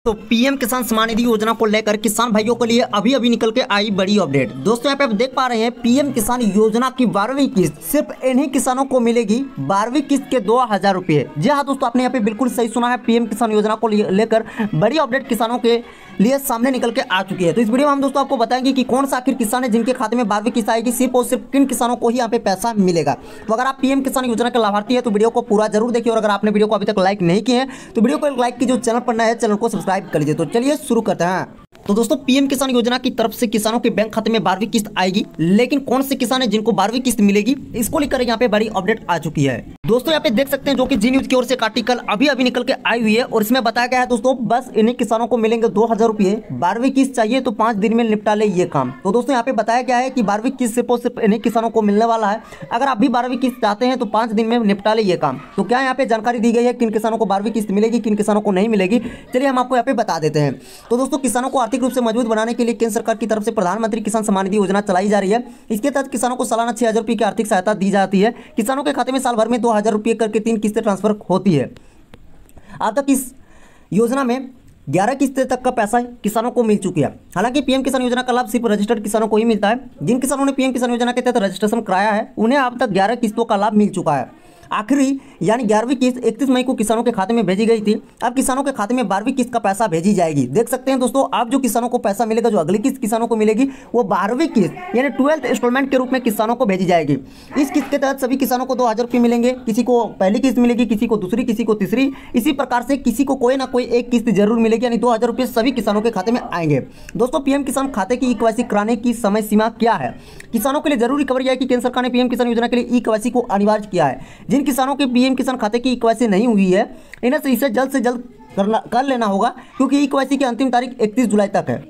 तो पीएम किसान सम्मान निधि योजना को लेकर किसान भाइयों के लिए अभी अभी निकल के आई बड़ी अपडेट। दोस्तों यहाँ पे आप देख पा रहे हैं पीएम किसान योजना की 12वीं किस्त सिर्फ इन्हीं किसानों को मिलेगी 12वीं किस्त के 2000 रुपये। जी हाँ दोस्तों, आपने यहाँ पे बिल्कुल सही सुना है। पीएम किसान योजना को लेकर बड़ी अपडेट किसानों के लिए सामने निकल के आ चुकी है। तो इस वीडियो में हम दोस्तों आपको बताएंगे कि कौन सा आखिर किसान है जिनके खाते में 12वीं किस्त आएगी, सिर्फ और सिर्फ किन किसानों को ही यहाँ पे पैसा मिलेगा। तो अगर आप पीएम किसान योजना के लाभार्थी है तो वीडियो को पूरा जरूर देखिए, और अगर आपने वीडियो को अभी तक लाइक नहीं किए हैं तो वीडियो को लाइक कीजिए, चैनल पर नया है चैनल को सब्सक्राइब कर लीजिए। तो चलिए शुरू करते हैं। तो दोस्तों पीएम किसान योजना की तरफ से किसानों के बैंक खाते में 12वीं किस्त आएगी, लेकिन कौन से किसान है जिनको 12वीं किस्त मिलेगी, इसको लेकर यहाँ पे बड़ी अपडेट आ चुकी है। दोस्तों यहाँ पे देख सकते हैं जो कि जी न्यूज की ओर से एक आर्टिकल अभी अभी निकल के आई हुई है, और इसमें बताया गया है दोस्तों बस इन्हीं किसानों को मिलेंगे 2000 रुपये। 12वीं किस्त चाहिए तो 5 दिन में निपटा ले ये काम। तो दोस्तों यहाँ पे बताया गया है कि 12वीं किस्त सिर्फ और सिर्फ इन्हीं किसानों को मिलने वाला है। अगर आप भी 12वीं किस्त चाहते हैं तो 5 दिन में निपटा ले ये काम। तो क्या यहाँ पे जानकारी दी गई है किन किसानों को 12वीं किस्त मिलेगी, किन किसानों को नहीं मिलेगी, चलिए हम आपको यहाँ पे बता देते हैं। तो दोस्तों किसानों को आर्थिक रूप से मजबूत बनाने के लिए केंद्र सरकार की तरफ से प्रधानमंत्री किसान सम्मान निधि योजना चलाई जा रही है। इसके तहत किसानों को सालाना 6000 रुपये की आर्थिक सहायता दी जाती है। किसानों के खाते में साल भर में 2000 रुपये करके 3 किस्तें ट्रांसफर होती है। अब तक इस योजना में 11 किस्तें तक का पैसा किसानों को मिल चुकी है। हालांकि पीएम किसान योजना का लाभ सिर्फ रजिस्टर्ड किसानों को ही मिलता है। जिन किसानों ने पीएम किसान योजना के तहत रजिस्ट्रेशन कराया है उन्हें अब तक 11 किस्तों का लाभ मिल चुका है। आखिरी यानी 11वीं किस्त 31 मई को किसानों के खाते में भेजी गई थी। अब किसानों के खाते में 12वीं किस्त का पैसा भेजी जाएगी। देख सकते हैं दोस्तों, अब जो किसानों को पैसा मिलेगा, जो अगली किस्त किसानों को मिलेगी वो 12वीं किस्त यानी 12th इंस्टॉलमेंट के रूप में किसानों को भेजी जाएगी। इस किस्त के तहत सभी किसानों को 2000 रुपये मिलेंगे। किसी को पहली किस्त मिलेगी, किसी को दूसरी, किसी को तीसरी, इसी प्रकार से किसी को कोई ना कोई एक किस्त जरूर मिलेगी, यानी 2000 रुपये सभी किसानों के खाते में आएंगे। दोस्तों पीएम किसान खाते की ई-केवाईसी कराने की समय सीमा क्या है? किसानों के लिए जरूरी खबर यह है कि केंद्र सरकार ने पीएम किसान योजना के लिए ई-केवाईसी को अनिवार्य किया है। जिन किसानों के पीएम किसान खाते की ई-केवाईसी नहीं हुई है इन्हें इसे जल्द से जल्द कर लेना होगा, क्योंकि ई-केवाईसी की अंतिम तारीख 31 जुलाई तक है।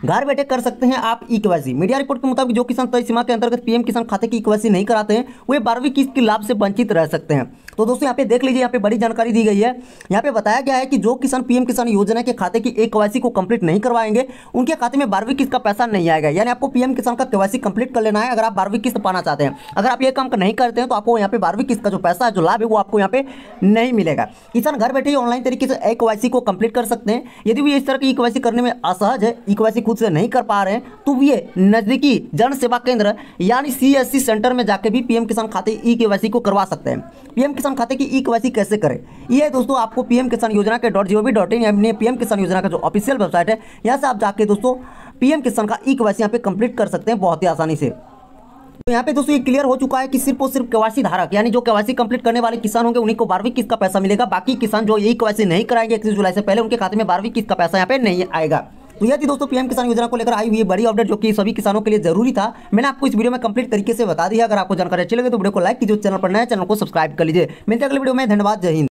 घर बैठे कर सकते हैं आप ई-केवाईसी। मीडिया रिपोर्ट के मुताबिक जो किसान तय सीमा के अंतर्गत पीएम किसान खाते की ई-केवाईसी नहीं कराते हैं वे 12वीं किस्त के लाभ से वंचित रह सकते हैं। तो दोस्तों यहाँ पे देख लीजिए, यहाँ पे बड़ी जानकारी दी गई है। यहाँ पे बताया गया है कि जो किसान पीएम किसान योजना के खाते की ई-केवाईसी को कंप्लीट नहीं करवाएंगे उनके खाते में 12वीं किस्त का पैसा नहीं आएगा। यानी आपको पीएम किसान का केवाईसी कंप्लीट कर लेना है अगर आप 12वीं किस्त पाना चाहते हैं। अगर आप ये काम नहीं करते हैं तो आपको यहाँ पे 12वीं किस्त का जो पैसा है, जो लाभ है, वो आपको यहाँ पे नहीं मिलेगा। किसान घर बैठे ही ऑनलाइन तरीके से ई-केवाईसी को कंप्लीट कर सकते हैं। यदि वो इस तरह की ई-केवाईसी करने में असहज है, ई-केवाईसी खुद से नहीं कर पा रहे हैं, तो ये नजदीकी जन सेवा केंद्र यानी CSC सेंटर में जाके भी पीएम किसान खाते ई-केवाईसी को करवा सकते हैं। पीएम किसान खाते की ई-केवाईसी कैसे करें, ये दोस्तों आपको पीएम किसान योजना के .gov.in यानी पीएम किसान योजना का जो ऑफिशियल वेबसाइट है, यहाँ से आप जाके दोस्तों पीएम किसान का ई-केवाईसी यहाँ पे कंप्लीट कर सकते हैं बहुत ही आसानी से। तो यहाँ पे दोस्तों ये क्लियर हो चुका है कि सिर्फ और सिर्फ केवाईसी धारक यानी जो केवाईसी कंप्लीट करने वाले किसान होंगे उन्हीं को 12वीं किस्त का पैसा मिलेगा। बाकी किसान जो यही केवाईसी नहीं कराएंगे 31 जुलाई से पहले, उनके खाते में 12वीं किस्त का पैसा यहाँ पे नहीं आएगा। तो यह थी दोस्तों पीएम किसान योजना को लेकर आई हुई बड़ी अपडेट, जो कि सभी किसानों के लिए जरूरी था। मैंने आपको इस वीडियो में कंप्लीट तरीके से बता दिया। अगर आपको जानकारी अच्छी लगे तो वीडियो को लाइक कीजिए, चैनल पर नया चैनल को सब्सक्राइब कर लीजिए। मिलते हैं अगले वीडियो में। धन्यवाद, जय हिंद।